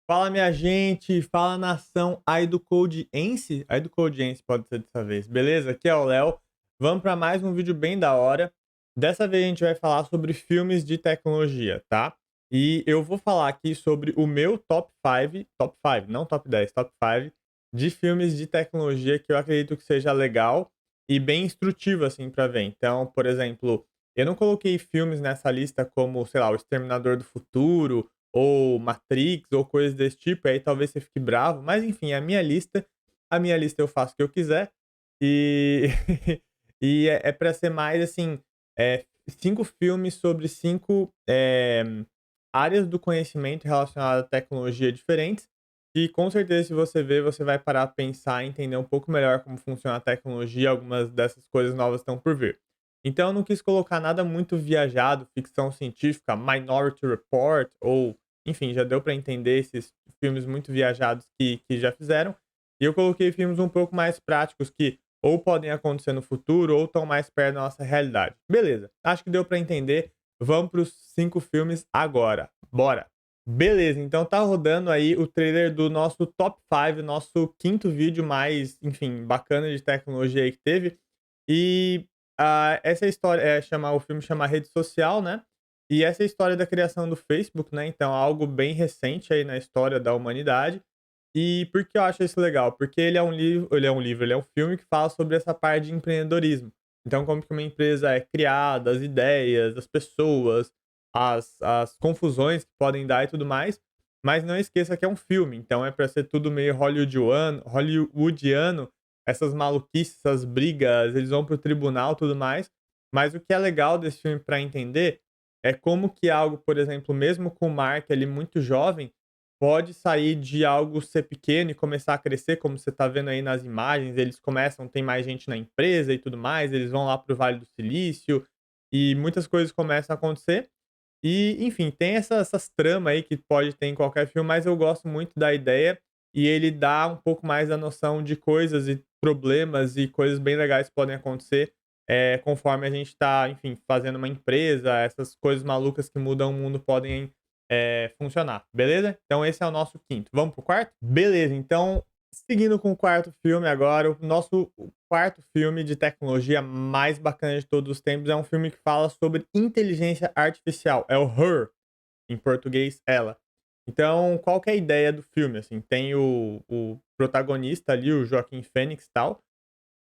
Fala, minha gente, fala nação aí do Codeiense, aí do Codeiense pode ser dessa vez, beleza? Aqui é o Léo, vamos para mais um vídeo bem da hora. Dessa vez a gente vai falar sobre filmes de tecnologia, tá? E eu vou falar aqui sobre o meu top 5, não top 10, top 5 de filmes de tecnologia que eu acredito que seja legal e bem instrutivo assim para ver. Então, por exemplo, eu não coloquei filmes nessa lista como, sei lá, O Exterminador do Futuro ou Matrix, ou coisas desse tipo, aí talvez você fique bravo, mas enfim, é a minha lista eu faço o que eu quiser, e e é pra ser mais assim, 5 filmes sobre 5 áreas do conhecimento relacionadas à tecnologia diferentes, e com certeza se você ver, você vai parar pra pensar e entender um pouco melhor como funciona a tecnologia, algumas dessas coisas novas estão por vir. Então eu não quis colocar nada muito viajado, ficção científica, Minority Report ou enfim, já deu pra entender esses filmes muito viajados que já fizeram. E eu coloquei filmes um pouco mais práticos que ou podem acontecer no futuro ou estão mais perto da nossa realidade. Beleza, acho que deu pra entender. Vamos para os 5 filmes agora. Bora! Beleza, então tá rodando aí o trailer do nosso top 5, nosso quinto vídeo mais, enfim, bacana de tecnologia aí que teve. E essa história o filme chama Rede Social, né? E essa é a história da criação do Facebook, né, então algo bem recente aí na história da humanidade. E por que eu acho isso legal? Porque ele é um filme que fala sobre essa parte de empreendedorismo. Então como que uma empresa é criada, as ideias, as pessoas, as confusões que podem dar e tudo mais. Mas não esqueça que é um filme, então é pra ser tudo meio hollywoodiano, essas maluquices, essas brigas, eles vão pro tribunal, tudo mais. Mas o que é legal desse filme pra entender é como que algo, por exemplo, mesmo com o Mark ali muito jovem, pode sair de algo ser pequeno e começar a crescer, como você tá vendo aí nas imagens, eles começam, tem mais gente na empresa e tudo mais, eles vão lá para o Vale do Silício e muitas coisas começam a acontecer. E, enfim, tem essas tramas aí que pode ter em qualquer filme, mas eu gosto muito da ideia e ele dá um pouco mais a noção de coisas e problemas e coisas bem legais que podem acontecer, conforme a gente tá, enfim, fazendo uma empresa, essas coisas malucas que mudam o mundo podem, funcionar, beleza? Então esse é o nosso quinto. Vamos pro quarto? Beleza, então seguindo com o quarto filme agora, o quarto filme de tecnologia mais bacana de todos os tempos é um filme que fala sobre inteligência artificial, é o Her, em português, Ela. Então, qual que é a ideia do filme, assim? Tem o protagonista ali, o Joaquin Phoenix e tal,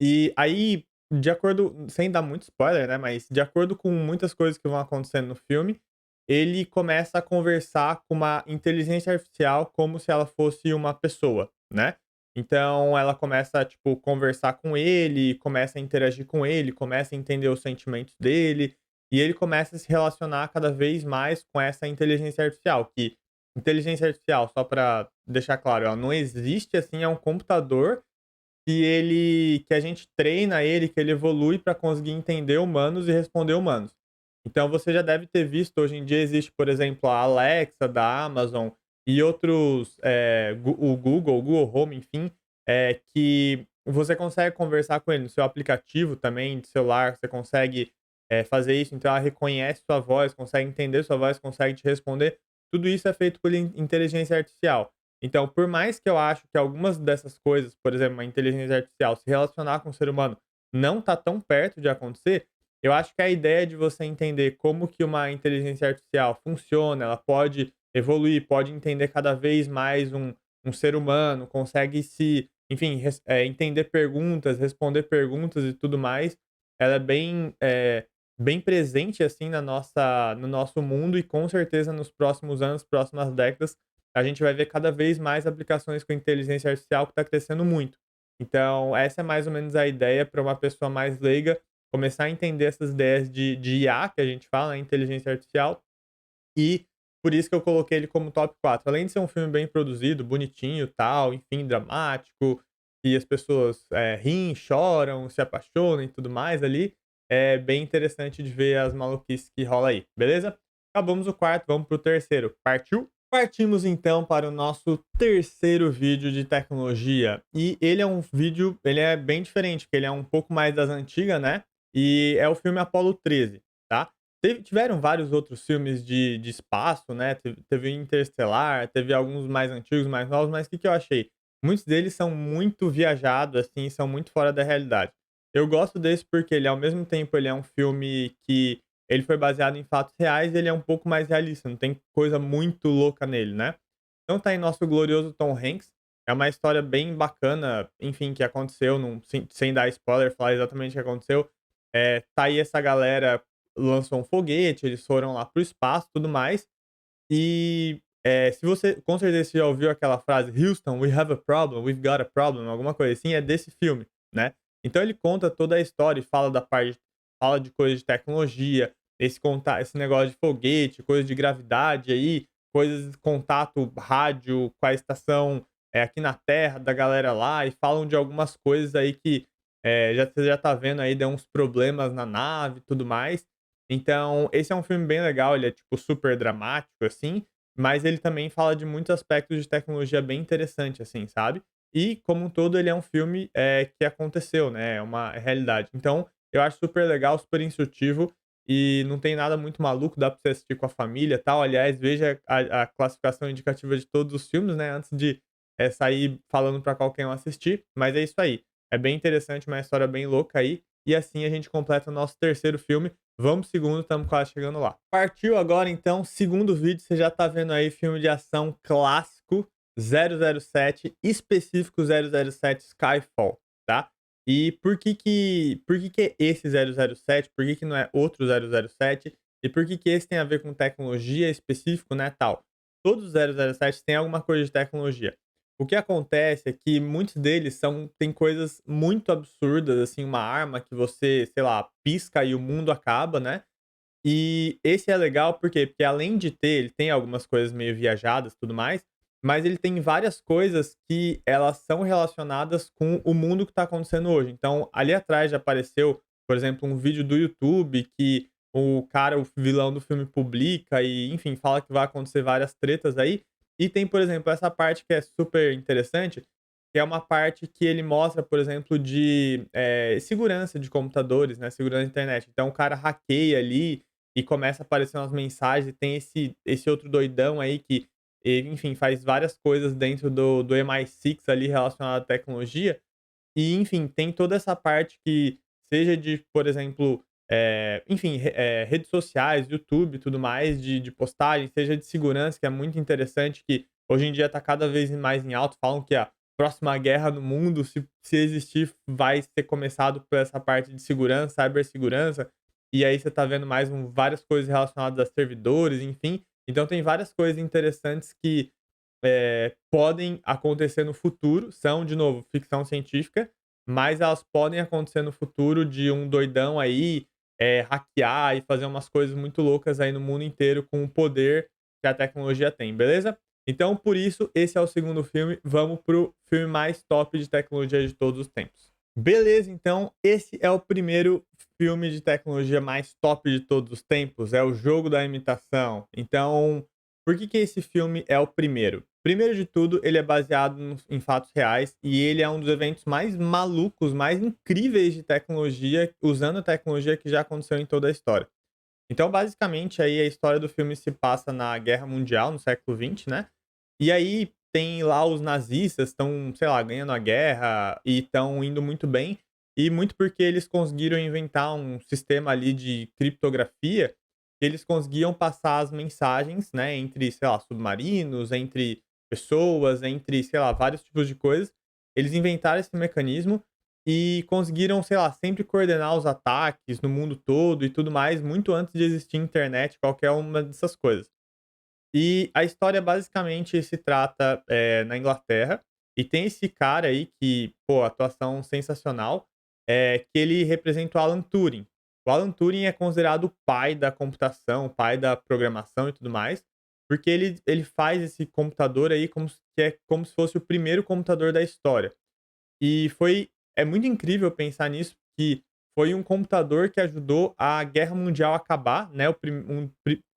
e aí, de acordo sem dar muito spoiler, né, mas de acordo com muitas coisas que vão acontecendo no filme, ele começa a conversar com uma inteligência artificial como se ela fosse uma pessoa, né. Então ela começa a, tipo, conversar com ele, começa a interagir com ele, começa a entender os sentimentos dele, e ele começa a se relacionar cada vez mais com essa inteligência artificial, que inteligência artificial, só pra deixar claro, ela não existe, assim, é um computador que a gente treina ele, que ele evolui para conseguir entender humanos e responder humanos. Então você já deve ter visto, hoje em dia existe, por exemplo, a Alexa da Amazon e outros, o Google Home, enfim, que você consegue conversar com ele no seu aplicativo também de celular, você consegue, fazer isso, então ela reconhece sua voz, consegue entender sua voz, consegue te responder. Tudo isso é feito por inteligência artificial. Então, por mais que eu acho que algumas dessas coisas, por exemplo, a inteligência artificial se relacionar com o ser humano não tá tão perto de acontecer, eu acho que a ideia de você entender como que uma inteligência artificial funciona, ela pode evoluir, pode entender cada vez mais um ser humano, consegue se, enfim, entender perguntas, responder perguntas e tudo mais, ela é bem presente assim no nosso mundo e com certeza nos próximos anos, próximas décadas a gente vai ver cada vez mais aplicações com inteligência artificial que está crescendo muito. Então, essa é mais ou menos a ideia para uma pessoa mais leiga começar a entender essas ideias de IA, que a gente fala, né, inteligência artificial, e por isso que eu coloquei ele como top 4. Além de ser um filme bem produzido, bonitinho, tal, enfim, dramático, e as pessoas riem, choram, se apaixonam e tudo mais ali, é bem interessante de ver as maluquices que rola aí, beleza? Acabamos o quarto, vamos pro terceiro. Partiu? Partimos então para o nosso terceiro vídeo de tecnologia. E ele é um vídeo, ele é bem diferente, porque ele é um pouco mais das antigas, né? E é o filme Apollo 13, tá? Tiveram vários outros filmes de espaço, né, teve Interestelar, teve alguns mais antigos, mais novos, mas o que que eu achei? Muitos deles são muito viajados, assim, são muito fora da realidade. Eu gosto desse porque ele, ao mesmo tempo, ele é um filme que ele foi baseado em fatos reais, ele é um pouco mais realista, não tem coisa muito louca nele, né. Então tá aí nosso glorioso Tom Hanks, é uma história bem bacana, enfim, que aconteceu, não sem dar spoiler, falar exatamente o que aconteceu. Tá aí essa galera lançou um foguete, eles foram lá para o espaço, e tudo mais. E, se você com certeza você já ouviu aquela frase: "Houston, we have a problem, we've got a problem", alguma coisa assim, é desse filme, né. Então ele conta toda a história e fala de coisa de tecnologia, esse negócio de foguete, coisa de gravidade aí, coisas de contato rádio com a estação, aqui na Terra, da galera lá, e falam de algumas coisas aí que, você já tá vendo aí, deu uns problemas na nave e tudo mais. Então, esse é um filme bem legal, ele é, tipo, super dramático, assim, mas ele também fala de muitos aspectos de tecnologia bem interessante, assim, sabe. E, como um todo, ele é um filme, que aconteceu, né, é uma realidade. Então, eu acho super legal, super instrutivo e não tem nada muito maluco, dá pra você assistir com a família, e tal. Aliás, veja a classificação indicativa de todos os filmes, né, antes de, sair falando pra qualquer um assistir, mas é isso aí. É bem interessante, uma história bem louca aí, e assim a gente completa o nosso terceiro filme. Vamos pro segundo, estamos quase chegando lá. Partiu agora então, segundo vídeo, você já tá vendo aí filme de ação clássico 007, específico 007 Skyfall, tá? E por que que é esse 007? Por que que não é outro 007? E por que que esse tem a ver com tecnologia específico, né, tal? Todos os 007 têm alguma coisa de tecnologia. O que acontece é que muitos deles têm coisas muito absurdas, assim, uma arma que você, sei lá, pisca e o mundo acaba, né. E esse é legal por quê? Porque além de ter ele tem algumas coisas meio viajadas e tudo mais, mas ele tem várias coisas que elas são relacionadas com o mundo que tá acontecendo hoje. Então, ali atrás já apareceu, por exemplo, um vídeo do YouTube que o cara, o vilão do filme publica e, enfim, fala que vai acontecer várias tretas aí. E tem, por exemplo, essa parte que é super interessante, que é uma parte que ele mostra, por exemplo, de, segurança de computadores, né, segurança da internet. Então o cara hackeia ali e começa a aparecer umas mensagens e tem esse outro doidão aí que, enfim, faz várias coisas dentro do MI6 ali relacionado à tecnologia. E, enfim, tem toda essa parte que seja de, por exemplo, enfim, redes sociais, YouTube e tudo mais, de postagem, seja de segurança, que é muito interessante, que hoje em dia está cada vez mais em alta. Falam que a próxima guerra no mundo, se existir, vai ser começado por essa parte de segurança, cibersegurança. E aí você tá vendo mais várias coisas relacionadas a servidores, enfim. Então tem várias coisas interessantes que podem acontecer no futuro, são, de novo, ficção científica, mas elas podem acontecer no futuro de um doidão aí, hackear e fazer umas coisas muito loucas aí no mundo inteiro com o poder que a tecnologia tem, beleza? Então, por isso, esse é o segundo filme. Vamos pro filme mais top de tecnologia de todos os tempos. Beleza, então, esse é o primeiro filme de tecnologia mais top de todos os tempos, é O Jogo da Imitação. Então, por que que esse filme é o primeiro? Primeiro de tudo, ele é baseado em fatos reais e ele é um dos eventos mais malucos, mais incríveis de tecnologia, usando a tecnologia que já aconteceu em toda a história. Então, basicamente, aí a história do filme se passa na Guerra Mundial, no século XX, né? E aí tem lá os nazistas estão, sei lá, ganhando a guerra e estão indo muito bem, e muito porque eles conseguiram inventar um sistema ali de criptografia, que eles conseguiam passar as mensagens, né, entre, sei lá, submarinos, entre pessoas, entre, sei lá, vários tipos de coisas. Eles inventaram esse mecanismo e conseguiram, sei lá, sempre coordenar os ataques no mundo todo e tudo mais, muito antes de existir internet, qualquer uma dessas coisas. E a história basicamente se trata, na Inglaterra, e tem esse cara aí que, pô, atuação sensacional, que ele representa o Alan Turing. O Alan Turing é considerado o pai da computação, o pai da programação e tudo mais, porque ele faz esse computador aí como se fosse o primeiro computador da história. E é muito incrível pensar nisso, que foi um computador que ajudou a Guerra Mundial acabar, né,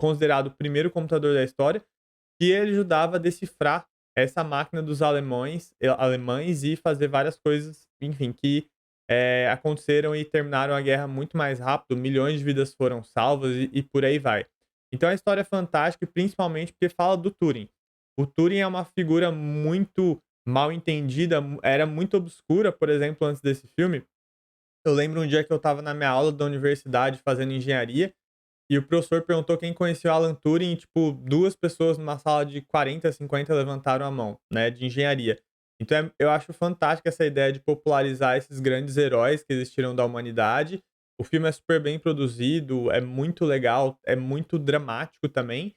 considerado o primeiro computador da história, que ele ajudava a decifrar essa máquina dos alemães e fazer várias coisas, enfim, que aconteceram e terminaram a guerra muito mais rápido, milhões de vidas foram salvas e por aí vai. Então a história é fantástica, principalmente porque fala do Turing. O Turing é uma figura muito mal entendida, era muito obscura, por exemplo, antes desse filme. Eu lembro um dia que eu estava na minha aula da universidade fazendo engenharia, e o professor perguntou quem conhecia o Alan Turing, e, tipo, 2 pessoas numa sala de 40, 50 levantaram a mão, né, de engenharia. Então eu acho fantástica essa ideia de popularizar esses grandes heróis que existiram da humanidade. O filme é super bem produzido, é muito legal, é muito dramático também.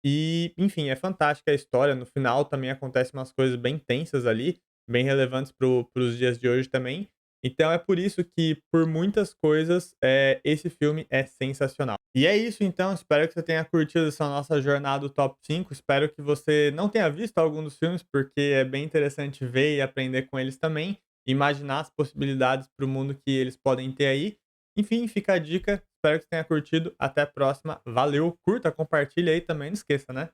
E, enfim, é fantástica a história. No final também acontecem umas coisas bem tensas ali, bem relevantes para os dias de hoje também. Então é por isso que, por muitas coisas, esse filme é sensacional. E é isso então, espero que você tenha curtido essa nossa jornada do top 5. Espero que você não tenha visto algum dos filmes, porque é bem interessante ver e aprender com eles também, imaginar as possibilidades para o mundo que eles podem ter aí. Enfim, fica a dica. Espero que você tenha curtido. Até a próxima. Valeu, curta, compartilha aí também, não esqueça, né?